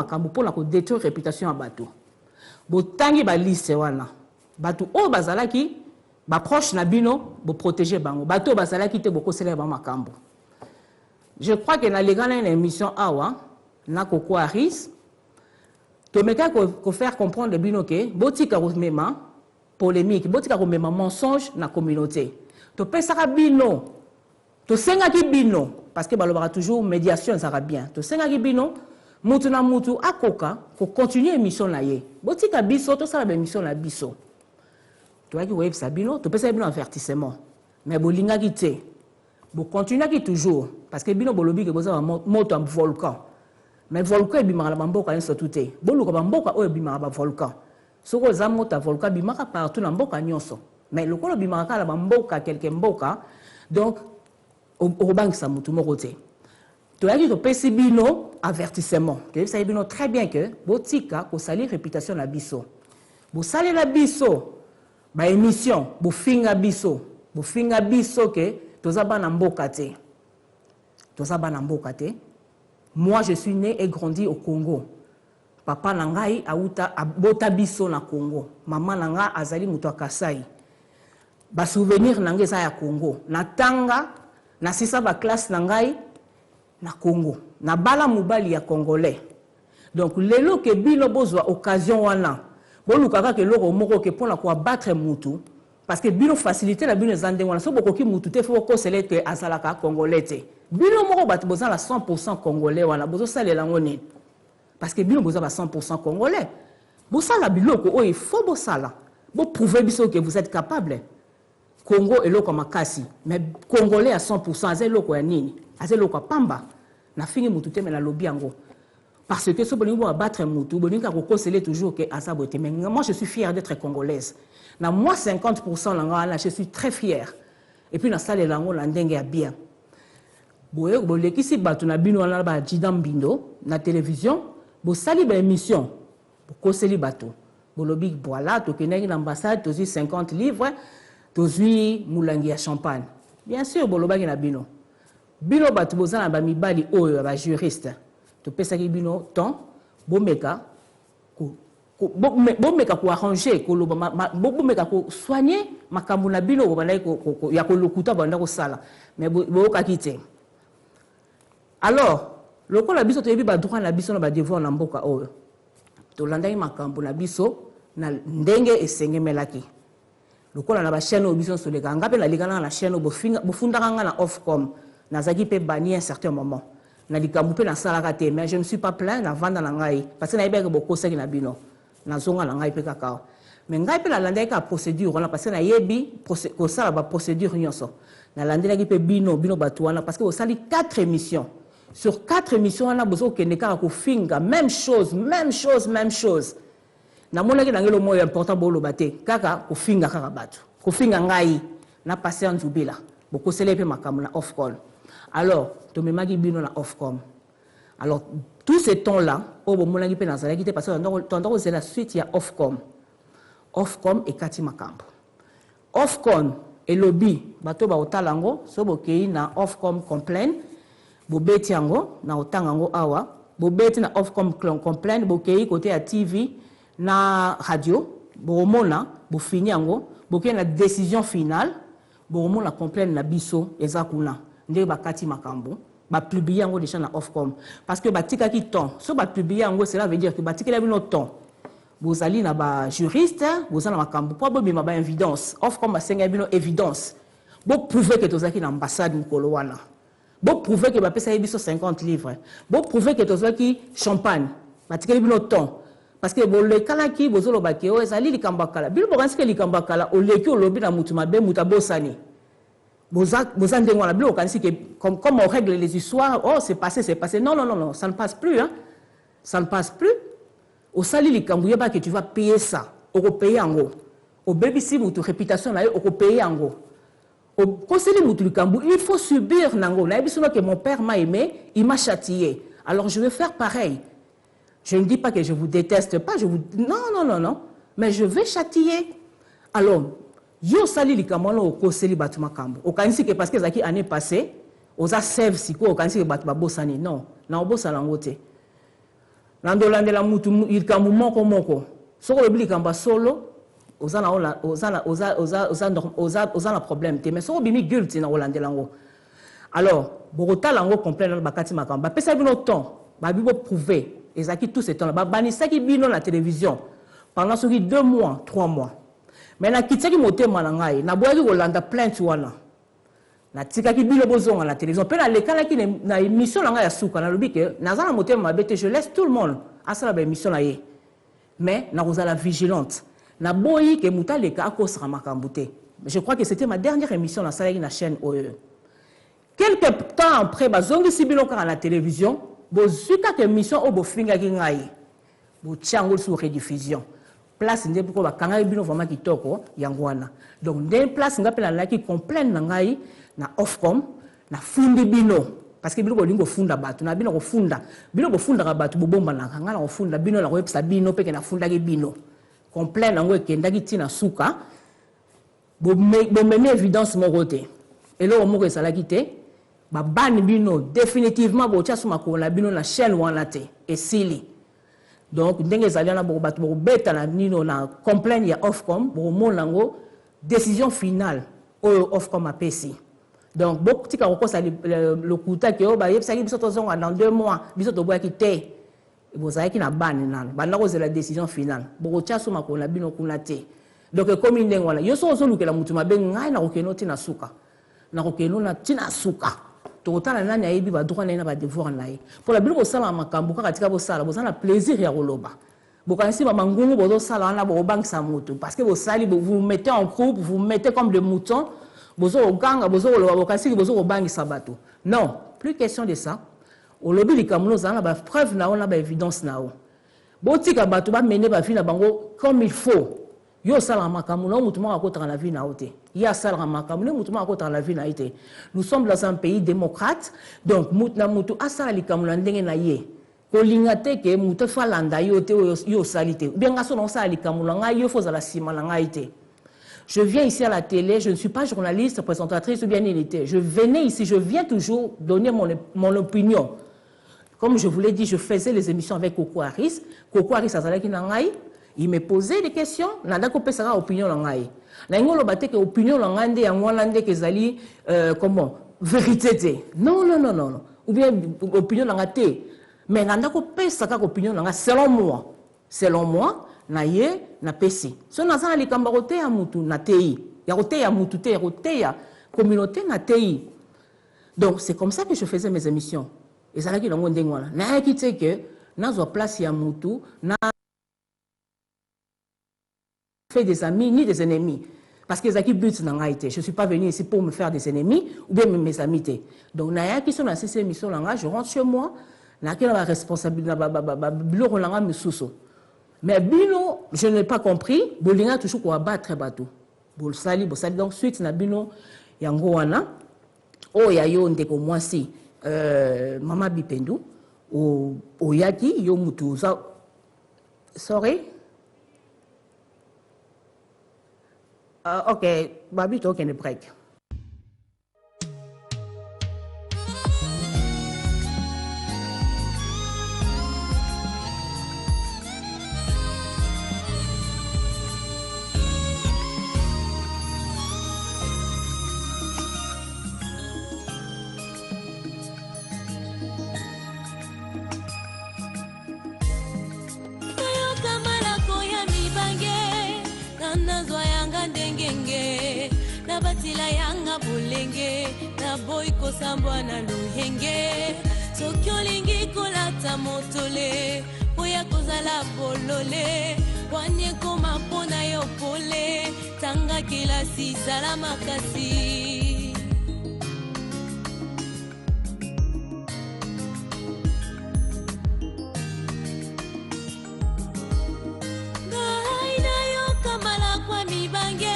makambo pour la détruire réputation à bateau. Botangi ba liste wana. Bateau o bazalaki ba proche na bino bo protéger bango. Bateau bazalaki te boko sele ba makambo. Je crois que na legana une émission awa na koko aris to meka ko faire comprendre bino que botika ko mema polémique, botika ko mema mensonge na communauté. To pesaka bino to senga ki bino parce que balobara toujours médiation ça va bien. To senga ki bino mutu na mutu akoka ko continuer émission na ye. Botika biso to sala ba émission na biso. To aki web sabino to pesa bino avertissement. Mais bolinga ki te. Bo continuer ki toujours parce que bino bolobi ke boza moto am volcan. Mais volcan bimara la mboka en sotuté. Boluka ba mboka o bimara ba volcan. Soko za moto volcan bimara partout na mboka nyonso. Mais le kolo bimara la mboka quelque mboka donc au bank sa mutu mokote. Tu as dit que pesi bino avertissement. Que ça bino très bien que botika ko sali réputation na biso. Bo sali la biso ba émission, bo finga biso que toza bana mboka te. Toza bana mboka te. Moi je suis né et grandi au Congo. Papa nangai auta abota biso na Congo. Maman nanga azali mutu Kasai. Ba souvenir nangai za ya Congo. Na tanga na sisa ba classe nangai na Congo. Na bala mubali ya Congolais. Donc lelo ke bino bozwa occasion wana. Bolukaka ke loko moko ke pona ko abattre mutu parce que bino faciliter la bino zande wana so bokoki mutu te fo ko selete azalaka Congolais te. Bino moko bat bozala la 100% Congolais wana bozo salela ngone. Parce que bino bozala 100% Congolais. Bosala biloko o il faut bosala. Bo prouver biso que vous êtes capable. Congo est loko makasi mais Congolais à 100% azé loko ya nini? Azé loko pamba. Na fini mutu te mais la lobby yango. Parce que ce bonheur va battre mutu, bonheur ko conseiller toujours que asabote. Mais moi je suis fière d'être congolaise. Na moi 50% là je suis très fière. Et puis na salle lango la ndenge ya bien. Boye boleki si batu na bino na ba jidam bindo na télévision, bo sali ba émission. Bo conseiller batu. Bolobi voilà to kenaki na ambassade to 50 livres, to moulangi ya champagne. Bien sûr bolobaki na bino. Bino batu bozana ba mibali oyo ba juriste. To pesa ki bino temps bomeka ko arranger ko bomeka ko soigner makambo na bino ko bandai ko ya ko lokuta banda ko sala mais boka kite. Alors lokola biso to yebi ba droit na biso na ba devoir na mboka oyo to landai makambo na biso na ndenge esengemelaki lokola na ba chaîne biso so leka ngape na likana na chaîne bofunda nga na Ofcom na zaki pe bani un certain moment. Na likambu na salaka te mais je ne suis pas plein na vanda na ngai parce que na yebeka bokosaki na bino na zonga na ngai pe kakao mais ngai pe la landeka procédure on parce que na yebi ko sala ba procédure nyonso na landela ki pe bino batuana parce que au sali 4 émissions sur 4 émissions on a besoin que ne ka ko finga même chose na mona ki ngelo moyo important bolo bate kaka ko finga kaka batu ko finga ngai na passer en zubila bokosele pe makamu na off call. Alors, tu me magi bino na Ofcom. Alors, tous ces temps-là, au moment où on a quitté parce que c'est la suite, il y a Ofcom. Ofcom et Kati Makambo. Ofcom et lobby, bato ba otalango, so bokei na Ofcom complain, bobeti yango na otangango awa, bobeti na Ofcom complain, bokei côté à TV na radio, bomona, bofini yango, bokei na décision finale, bomona complain na biso ezakuna. Ndé bakati makambo ba publier yango déjà na Ofcom parce que batika ki temps so ba publier yango cela veut dire que batika la bino temps vous allez na ba juriste vous allez makambo pour bobima ba évidence Ofcom ba senga bino évidence bo prouver que tozaki na ambassade mukolo wana bo prouver que ba pesa biso 50 livres bo prouver que tozaki champagne batika bino temps parce que bo le kala ki bozolo ba ke o ezali likambakala bino bo kansi ke likambakala o leki o lobi na mutu mabe mutabosani. Comme on règle les histoires, oh c'est passé. Non, ça ne passe plus. Hein. Ça ne passe plus. Au sali li kambouye ba que tu vas payer ça. Au payer en gros. Au baby si votre réputation là, au payer en gros. Au conseil mutu kambou, il faut subir nango. Na biso que mon père m'a aimé, il m'a châtié. Alors je vais faire pareil. Je ne dis pas que je vous déteste pas, non. Mais je vais châtier. Alors yo sali likamwana okoseli batu makambo okanisi ke parce que zaki année passée oza save siko okanisi ke batu babosani non na obosa lango te nandolandela mutu likambo moko soko lobi likambo solo oza na problème te mais soko bimi guilty na kolandela ngo alors bokotala ngo comprendre bakati makambo bapesa bino temps babi bo prouver ezaki tout ce temps là banisaki bino na télévision pendant soki 2 mois 3 mois mais na kitaki motema na ngai na boyaki kolanda plainte wana na tikaki bino bozonga na télévision pe na lekalaki na émission na ngai ya suka na lobi ke naza na motema mabe te je laisse tout le monde asala ba émission na ye mais na kozala vigilante na boyi ke mutaleka akosaka makambo te je crois que c'était ma dernière émission na salaki na chaîne OE quelque temps après bazongisi bino kaka na télévision bozuka ke émission o bofingaki ngai botiango sur rediffusion place nde poko bakanga bino vraiment kitoko yango wana donc nde place ngapela laki complain na ngai na Ofcom na fundi bino parce que bino bolingo funda batu na bino ko funda bino bofunda ka batu bobomba na nga na ko funda bino la ko epsa bino peke na funda ke bino complain nango ekendaki tina suka bo meme évidence mo côté et là mo ko salaki te ba bani bino définitivement bo tia suma ko la bino na chaîne wana te et sili donc ndenge zaliana bo batu bo beta na nino na complain ya Ofcom bo monango décision finale o Ofcom a pesi donc beaucoup tika ko sa le kuta ke o ba yebisa ki biso tozonga dans 2 mois biso to boya ki te bozaki na bani nana banda ko la décision finale bo tia suma ko la bino kuna te donc comme ndenge wana yo so so lukela mutu mabe ngai na ko keno tina suka na ko keno na tina suka totala nani ayebi ba droit na ba devoir na ye pour la bilo sala makambo kaka tika bo sala bozana plaisir ya koloba bokanisi ba mangungu bozo sala na bo bangisa mutu parce que bo sali vous mettez en groupe vous mettez comme des moutons bozo ganga bozo koloba bokanisi bozo bangisa bato non plus question de ça au lobby likamno zana ba preuve na ona ba évidence na o botika bato ba mener ba vie na bango comme il faut yo sala makambo na mutu moko akotaka na vie na ote ya sala makambo na mutu moko akotaka na vie na ite nous sommes dans un pays démocrate donc mutu na mutu asala likambo na ndenge na ye kolinga te ke mutu fa landa yo te yo salite bien ngaso na sala likambo na ngai yo foza la sima na ngai te. Je viens ici à la télé, je ne suis pas journaliste, présentatrice ou bien unité. Je venais ici, je viens toujours donner mon opinion. Comme je vous l'ai dit, je faisais les émissions avec Coco Harris. Coco Harris, il me posait des questions. Nanda ko pesaka opinion langai. Na ngolo batte ke opinion langande ya ngolande ke zali comment vérité te. Non. Ou bien opinion langate. Mais nanda ko pesaka opinion langa selon moi. Selon moi, na ye na pesi. So na sana likamba rote ya mutu na tei. Ya rote ya mutu te, rote ya communauté na tei. Donc c'est comme ça que je faisais mes émissions. Et ça là qui lango ndengwana. Na ki te que na zo place ya mutu na fait des amis ni des ennemis. Parce que Zaki but n'a pas été. Je ne suis pas venu ici pour me faire des ennemis ou bien mes amis. Donc, Naya qui sont dans ces émissions, je rentre chez moi, n'a pas la responsabilité, mais Bino, je n'ai pas compris, Bolinga toujours pour abattre bateau. Bolsali, donc suite na Bino, Yangoana, oh yayo ndeko moi si, Mama Bipendu, o Yaki, yo mutuza, sorry. Ok, Babi, tu as un break. Nabatila yanga bulenge na boy ko sambwa na luhenge sokyo lingi kolata motole boya kozala bolole wanye koma pona yo pole tanga kila si sala makasi gaina yo kamala kwa mibange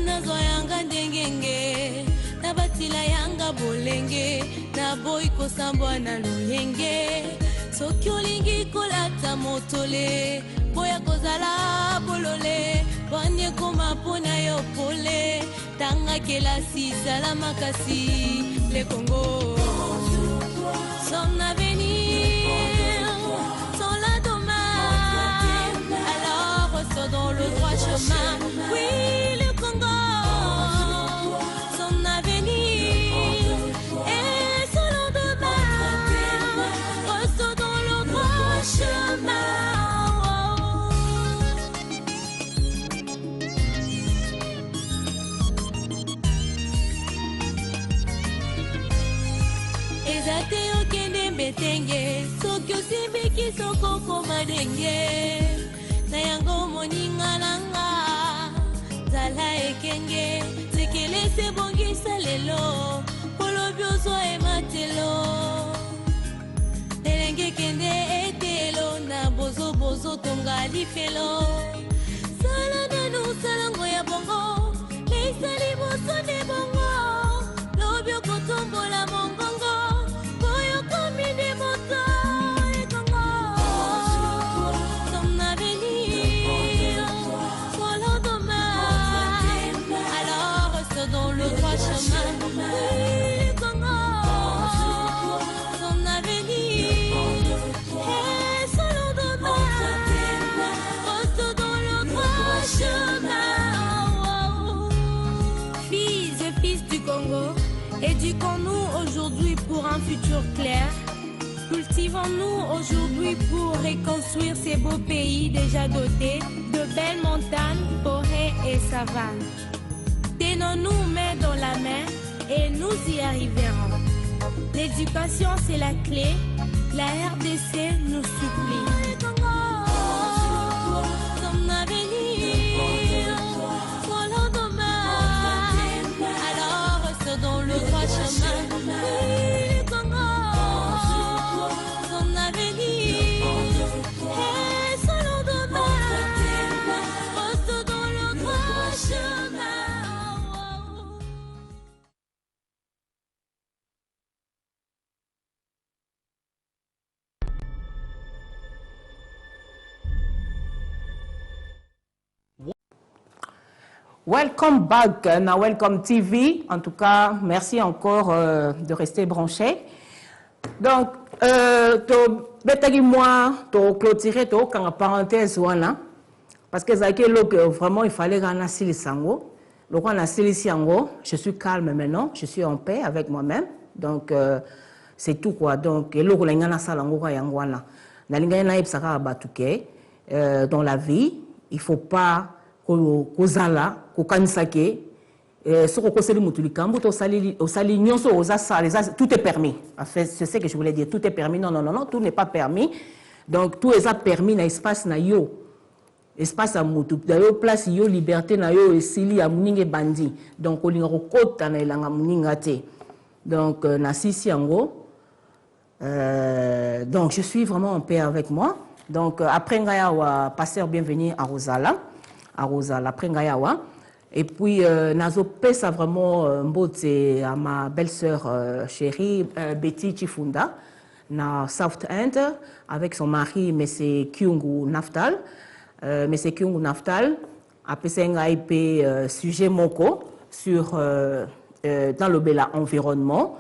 nazo yanga ndengenge nabatila yanga bolenge na boy ko sambwa na luyenge soki olingi kolata motole boya kozala bolole wanye koma pona yo pole tanga kelasi sala makasi le Congo son avenir kitoko koma denge na yango moninga nanga zala ekenge sekele se bongisa lelo polobi ozwa ematelo elenge kende etelo na bozo bozo tonga lifelo sala nanu salango ya bongo leisali boso de bongo lobi okotombola mongongo boyo komi de moto ekongo ton avenir voilà demain alors reste dans le droit chemin Congo ton avenir est solo demain reste dans le droit chemin Filles et fils du Congo, éduquons-nous aujourd'hui pour un futur clair. Cultivons-nous aujourd'hui pour reconstruire ces beaux pays déjà dotés de belles montagnes, forêts et savanes. Tenons-nous main dans la main et nous y arriverons. L'éducation, c'est la clé. La RDC nous supplie. Ton avenir, voilà demain. Alors reste dans le droit chemin. Congo, ton avenir est solo demain. Reste dans le droit chemin. Welcome back na Welcome TV. En tout cas, merci encore de rester branché. Donc, moi, clôturer quand parenthèse voilà, parce que vraiment il fallait gagner le sango. Donc on a sango. Je suis calme maintenant, je suis en paix avec moi-même. Donc c'est tout quoi. Donc et l'autre l'engana salango yangwana. Na lingana ipsaka batuke dans la vie, il faut pas kozala kokanisake soko koseli mutu likambo to osali nyonso tout est permis. En fait, c'est ce que je voulais dire, tout est permis. Non, tout n'est pas permis. Donc tout est permis na espace na yo. Espace à mutu d'ailleurs place yo liberté na yo esili ya muninge bandi. Donc olinga kokota na elanga muninga te. Donc na sisi yango donc je suis vraiment en paix avec moi. Donc après ngaya wa pasteur bienvenue à Rosala. Après Ngayawa. Et puis, nazo pesa vraiment mbote à ma belle-sœur chérie Betty Chifunda, na South End, avec son mari, M. Kyungu Naftal. M. Kyungu Naftal a pesé un sujet moko sur, dans le bel environnement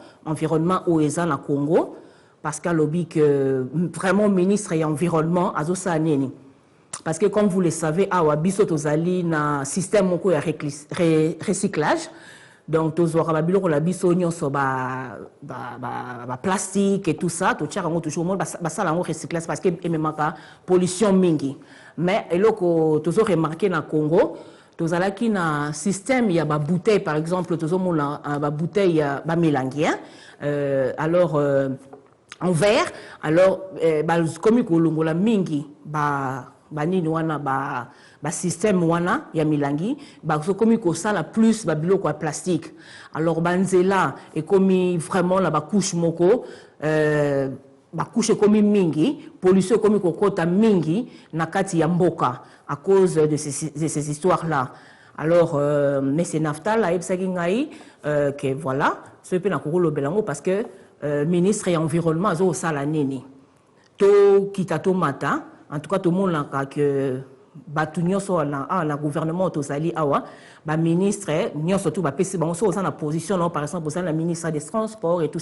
où est na Congo, parce qu'à l'objet que vraiment ministre et environnement, à Zosaneni. Parce que comme vous le savez, à biso tozali na système moko ya recyclage. Donc tozora ba biloko la biso nyonso ba plastique et tout ça, to tchaka ngo toujours ba sala ngo recyclage parce que ememaka pollution mingi. Mais eloko tozo remarqué na Congo, tozalaki na système ya ba bouteille par exemple, tozo mona ba bouteille ba mélangien alors en verre, alors comme kolongola mingi banini wana ba système wana ya milangi so komi ko sala plus ba biloko ya plastique alors banzela et komi vraiment la ba couche moko ba couche komi mingi pollution komi kokota mingi na kati ya mboka à cause de ces histoires là alors mais c'est Naftal a ebsaki ngai que voilà ce pe na kokolo belango parce que ministre et environnement azo sala nini to kitato mata. En tout cas, tout le monde a que batu nyonso na gouvernement tozali awa ba ministre nyonso tout ba pesi bango so na position non par exemple la ministre des transports et tout